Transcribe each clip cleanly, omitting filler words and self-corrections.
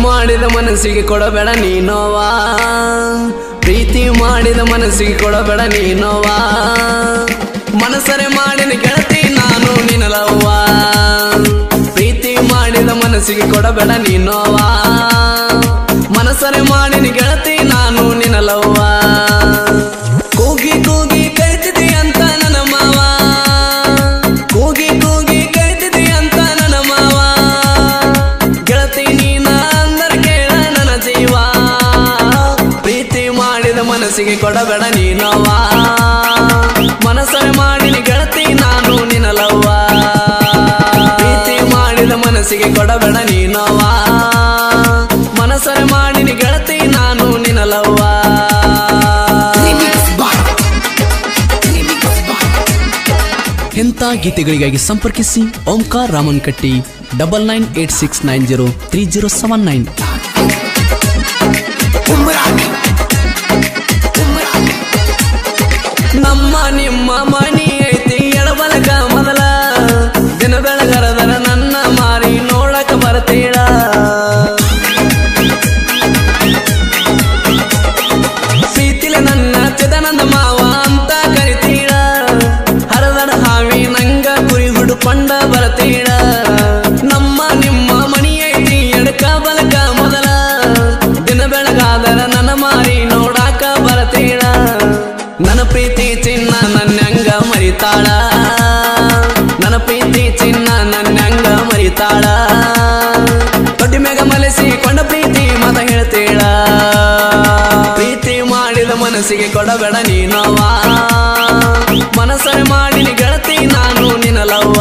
ಮಾಡಿದ ಮನಸ್ಸಿಗೆ ಕೊಡಬೇಡ ನೀನೋವಾ, ಪ್ರೀತಿ ಮಾಡಿದ ಮನಸ್ಸಿಗೆ ಕೊಡಬೇಡ ನೀನೋವಾ. ಮನಸರೆ ಮಾಡಿನ ಗೆಳತಿ ನಾನು ನಿನ್ನಲವ್ವ, ಪ್ರೀತಿ ಮಾಡಿದ ಮನಸ್ಸಿಗೆ ಕೊಡಬೇಡ ನೀನೋವಾ. ಮನಸರೆ ಮಾಡಿನ ಗೆಳತಿ ನಾನು ನಿನ್ನಲವ್ವ. ಕೂಗಿ ಕೂಗಿ ಕೈತಿದಿ ಅಂತ ನನ್ನ ಮಾವ, ಕೂಗಿ ಕೂಗಿ ಕೈತಿದಿ ಅಂತ ನನ್ನ ಮಾವ. ಗೆಳತಿ ನೀನ ಅಂದರ ಕೇಳ ನನ್ನ ಜೀವ, ಪ್ರೀತಿ ಮಾಡಿದ ಮನಸ್ಸಿಗೆ ಕೊಡಬೇಡ ನೀನೋವಾ. ಮನಸರೆ ಮಾಡಿನ ಗೆಳತಿ ನಾನು ನಿನ್ನಲವ್ವ, ಪ್ರೀತಿ ಮಾಡಿದ ಮನಸ್ಸಿಗೆ ಕೊಡಬೇಡ ನೀನೋವಾ. ಮನಸರೆ ಮಾಡಿನ ಗೆಳತಿ ನಾನು ನಿನ್ನಲವ್ವ. ಇಂಥ ಗೀತೆಗಳಿಗಾಗಿ ಸಂಪರ್ಕಿಸಿ ಓಂಕಾರ ರಾಮನ್ಕಟ್ಟಿ 9986903079. ನಮ್ಮ ನಿಮ್ಮ ಮನಿ ಐತಿ ಎಡಬಲಗ ಮೊದಲ, ದಿನ ಬೆಳಗರದರ ನನ್ನ ಮಾರಿ ನೋಡಕ ಬರ್ತೀಳ. ಪ್ರೀತಿಲೆ ನನ್ನ ಚಿದಾನಂದ ಮಾವ ಅಂತ ಕರಿತೀಳ. ಹರದಡ ಹಾವಿ ನಂಗ ಕುರಿ ಹುಡುಕೊಂಡ ಬರ್ತೀಳ. ನಮ್ಮ ನಿಮ್ಮ ಮನಿ ಐತಿ ಎಡಕ ಬಲಕ ಮೊದಲ, ದಿನ ಬೆಳಗಾದರ ನನ್ನ ಮಾರಿ ನೋಡಾಕ ಬರ್ತೀಳ. ನನ್ನ ಪ್ರೀತಿ ಚಿನ್ನ ನನ್ನಂಗ ಮರಿತಾಳ, ನನ್ನ ಪ್ರೀತಿ ಚಿನ್ನ ನನ್ನಂಗ ಮರಿತಾಳ. ದೊಡ್ಡ ಮೇಗ ಮಲಸಿಕೊಂಡ ಪ್ರೀತಿ ಮಾತ ಹೇಳ್ತೀಳ. ಪ್ರೀತಿ ಮಾಡಿದ ಮನಸ್ಸಿಗೆ ಕೊಡಬೇಡ ನೀನೋವಾ. ಮನಸರೆ ಮಾಡಿನ ಗೆಳತಿ ನಾನು ನಿನ್ನಲವ್ವ.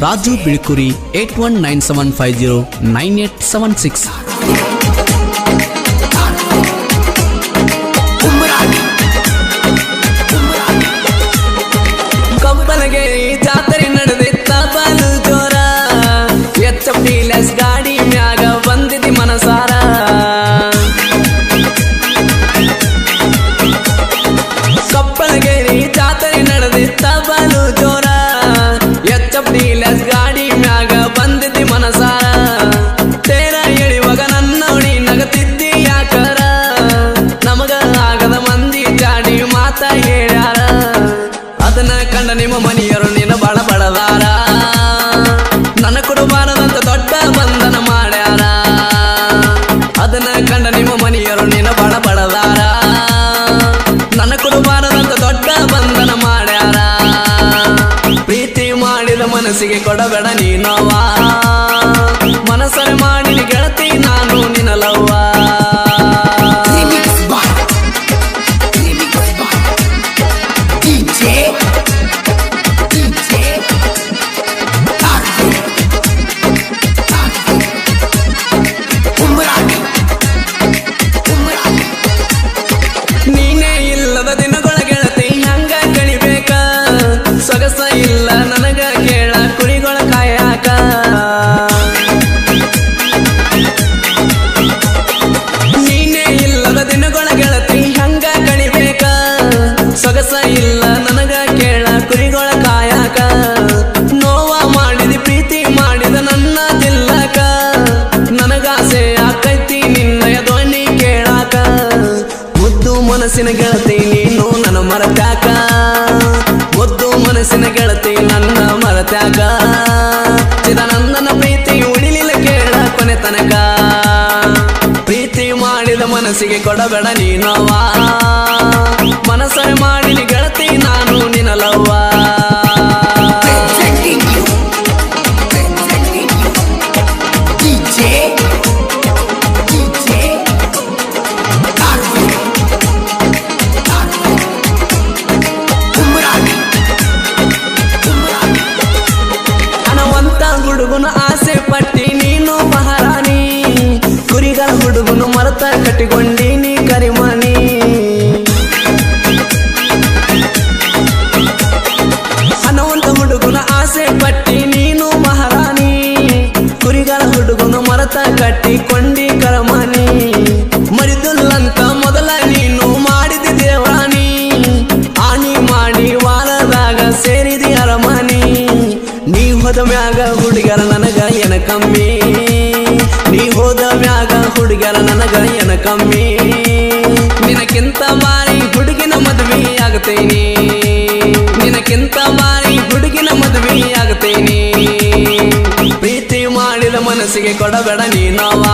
ರಾಜು ಬಿಳ್ಕುರಿ 8197509876. ಕಬ್ಬಲಗೆ ಜಾತ್ರೆ ನಡೆದಿತ್ತ ಬಾಲು ಜೋರ, ಎಚ್ ಗಾಡಿ ಮ್ಯಾಗ ಬಂದಿದಿ ಮನಸಾರ. ಕಬ್ಬಲಗೇರಿ ಜಾತ್ರೆ ನಡೆದಿತ್ತ ಬಾಲು ಜೋರ, ಎಚ್ ಗಾಡಿ ಮ್ಯಾಗ ಬಂದಿದ್ದಿ ಮನಸಾರ. ತೇರ ಎಳಿವಾಗ ನನ್ನವಣಿ ನಗತಿದ್ದಿ ಯಾಕರ, ನಮಗ ಆಗದ ಮಂದಿ ಜಾಡಿ ಮಾತ ಹೇಳ್ಯಾರ. ಅದನ್ನ ಕಂಡ ನಿಮ್ಮ ಮನೆಯರು ನಿನ್ನ ಬಾಳ ಬಡದಾರ, ನನ್ನ ಕೊಡಬಾರದಂತ ದೊಡ್ಡ ಬಂಧನ ಮಾಡ್ಯಾರ. ಅದನ್ನ ಕಂಡ ನಿಮ್ಮ ಮನೆಯರು ನಿನ್ನ ಬಾಳ ಬಡದಾರ, ನನ್ನ ಕೊಡಬಾರದಂತ ದೊಡ್ಡ ಬಂಧನ ಮಾಡ್ಯಾರ. ಪ್ರೀತಿ ಮಾಡಿದ ಮನಸ್ಸಿಗೆ ಕೊಡಬೇಡ ನೀನೋವಾ. ಮನಸರೆ ಮಾಡಿನ ಗೆಳತಿ ನಾನು ನಿನ್ನಲವ್ವ. ನೀನೇ ಇಲ್ಲದ ದಿನಗಳ ಗೆಳತಿ ಹಂಗ ಕಳಿಬೇಕ, ಸೊಗಸ ಇಲ್ಲ ನನಗ ಕೇಳ ಕುರಿಗಳ ಕಾಯಾಕ. ನೀನೇ ಇಲ್ಲದ ದಿನಗಳ ಗೆಳತಿ ಹಂಗ ಕಳಿಬೇಕ, ಸೊಗಸ ಇಲ್ಲ ನನಗ ಕೇಳ ಕುರಿಗಳ ಕಾಯಾಕ. ನೋವ ಮಾಡಿದ ಪ್ರೀತಿ ಮಾಡಿದ ನನ್ನ ದಿಲ್ಲಕ, ನನಗಾಸೆ ಆಕೈತಿ ನಿನ್ನಯ ಧ್ವನಿ ಕೇಳಾಕ. ಮುದ್ದು ಮನಸ್ಸಿನ ಗೆಳತಿ ನೀನು ನನ್ನ ಮರತ್ಯಾಕ, ಮುದ್ದು ಮನಸ್ಸಿನ ಗೆಳತಿ ನನ್ನ ಮರತ್ಯಾಕ. ಚಿದಾನಂದನ ಪ್ರೀತಿ ಉಳಿಲಿಲ್ಲ ಕೇಳ ಕೊನೆ ತನಕ. ಪ್ರೀತಿ ಮಾಡಿದ ಮನಸ್ಸಿಗೆ ಕೊಡಬೇಡ ನೀನೋವಾ. ಮನಸರೆ ಮಾಡಿನ ಗೆಳತಿ ನಾನು ನಿನ್ನಲವ್ವ. ಹಣವಂತ ಹುಡುಗನ ಆಸೆ ಪಟ್ಟಿ ನೀನು ಮಹಾರಾಣಿ, ಕುರಿಗಳ ಹುಡುಗನು ಮರತ ಕಟ್ಟಿಕೊಂಡೀನಿ ಕರಿಮಣಿ. ಹಣವಂತ ಹುಡುಗನ ಆಸೆ ಪಟ್ಟಿ ನೀನು ಮಹಾರಾಣಿ, ಕುರಿಗಳ ಹುಡುಗನು ಮರತ ಕಟ್ಟಿಕೊಂಡಿ ಕರಮಣಿ. ಮರಿದುಲ್ಲಂತ ಮೊದಲ ನೀನು ಮಾಡಿದ ದೇವಾನಿ, ಆನಿ ಮಾಡಿ ವಾಲದಾಗ ಸೇರಿದಿ ಅರಮನಿ. ಇದ್ದ ಮ್ಯಾಗ ಹುಡುಗರ ನನಗ ಏನ ಕಮ್ಮಿ ನೀ ಹೋದ ಮ್ಯಾಗ ಹುಡುಗರ ನನಗ ಏನ ಕಮ್ಮಿ ನಿನಕ್ಕಿಂತ ಮಾರಿ ಹುಡುಗಿನ ಮದುವೆ ಆಗತೇನಿ ನಿನಕ್ಕಿಂತ ಮಾರಿ ಹುಡುಗಿನ ಮದುವೆ ಆಗತೇನಿ ಪ್ರೀತಿ ಮಾಡಿದ ಮನಸ್ಸಿಗೆ ಕೊಡಬೇಡ ನೀನವ್ವ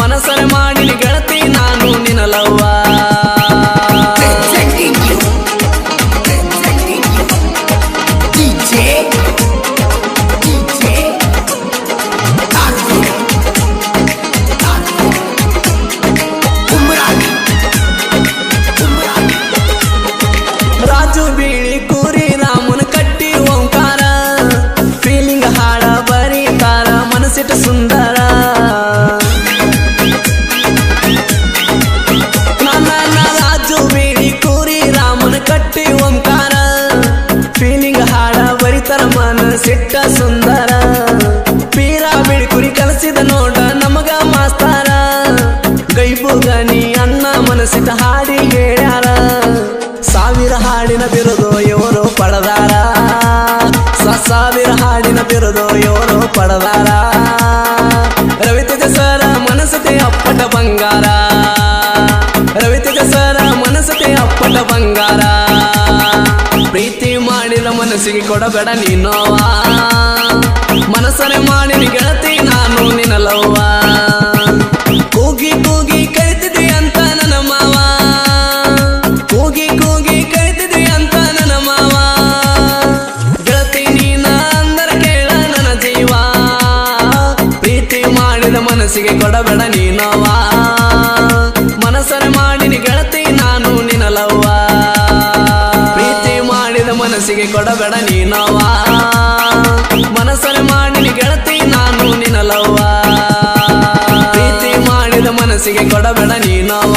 ಮನಸ್ಸರೆ ಮಾಡಿನ ಗೆಳತಿ ನಾನು ನಿನಲವ್ವ ರಾಜು ಬೀಳಿ ಕೂರಿ ರಾಮನ ಕಟ್ಟಿ ಓಂಕಾರ ಫೀಲಿಂಗ್ ಹಾಡ ಬರೀತಾರ ಮನಸ್ಸಿಟ್ಟು ಸುಂದರ ನನ್ನ ರಾಜು ಬೀಳಿ ಕೂರಿ ರಾಮನ ಕಟ್ಟಿ ಓಂಕಾರ ಫೀಲಿಂಗ್ ಹಾಡ ಬರೀತಾರ ಮನಸ್ಸಿಟ್ಟ ಸುಂದರ ಪೀರ ಬೀಳಿ ಕುರಿ ಕಲಸಿದ ನೋಡ ನಮಗ ಮಾಸ್ತಾರ ಗೈಬುಗನಿ ಅನ್ನ ಮನಸ್ಸಿಟ್ಟ ಹಾಡಿ ಹೇಳ್ಯಾರ ಸಾವಿರ ಹಾಡಿನ ಬಿರುದು ಇವರು ಪಡೆದಾರ ಸಾವಿರ ಹಾಡಿನ ಬಿರುದು ಇವರು ಪಡೆದಾರ ರವಿತೇಜ ಸರ ಮನಸ್ಸತೆ ಅಪ್ಪಟ ಬಂಗಾರ ರವಿತೇಜ ಸರ ಮನಸ್ಸತೆ ಅಪ್ಪಟ ಬಂಗಾರ ಪ್ರೀತಿ ಮಾಡಿದ ಮನಸ್ಸಿಗೆ ಕೊಡಬೇಡ ನೀನೋವ ಮನಸ್ಸರೆ ಮಾಡಿನ ಗೆಳತಿ ನಾನು ನಿನಲವ್ವ ಕೂಗಿ ಕೂಗಿ ಕರಿತಿದ್ವಿ ಅಂತ ನನ್ನ ಮಾವ ಕೂಗಿ ಕೂಗಿ ಕರಿತಿದ್ವಿ ಅಂತ ನನ್ನ ಮಾವ ಗೆಳತಿ ನೀನ ಅಂದರ ಕೇಳ ನನ್ನ ಜೀವ ಪ್ರೀತಿ ಮಾಡಿದ ಮನಸ್ಸಿಗೆ ಕೊಡಬೇಡ ನೀನವ್ವ ಮನಸ್ಸರೆ ಮಾಡಿನ ಗೆಳತಿ ನಾನು ನಿನಲವ್ವ ಪ್ರೀತಿ ಮಾಡಿದ ಮನಸ್ಸಿಗೆ ಕೊಡಬೇಡ ನೀನವ್ವ ಮನಸ್ಸರೆ ಮಾಡಿನ ಗೆಳತಿ ನಾನು ನಿನಲವ್ವ ಪ್ರೀತಿ ಮಾಡಿದ ಮನಸ್ಸಿಗೆ ಕೊಡಬೇಡ ನೀನವ್ವ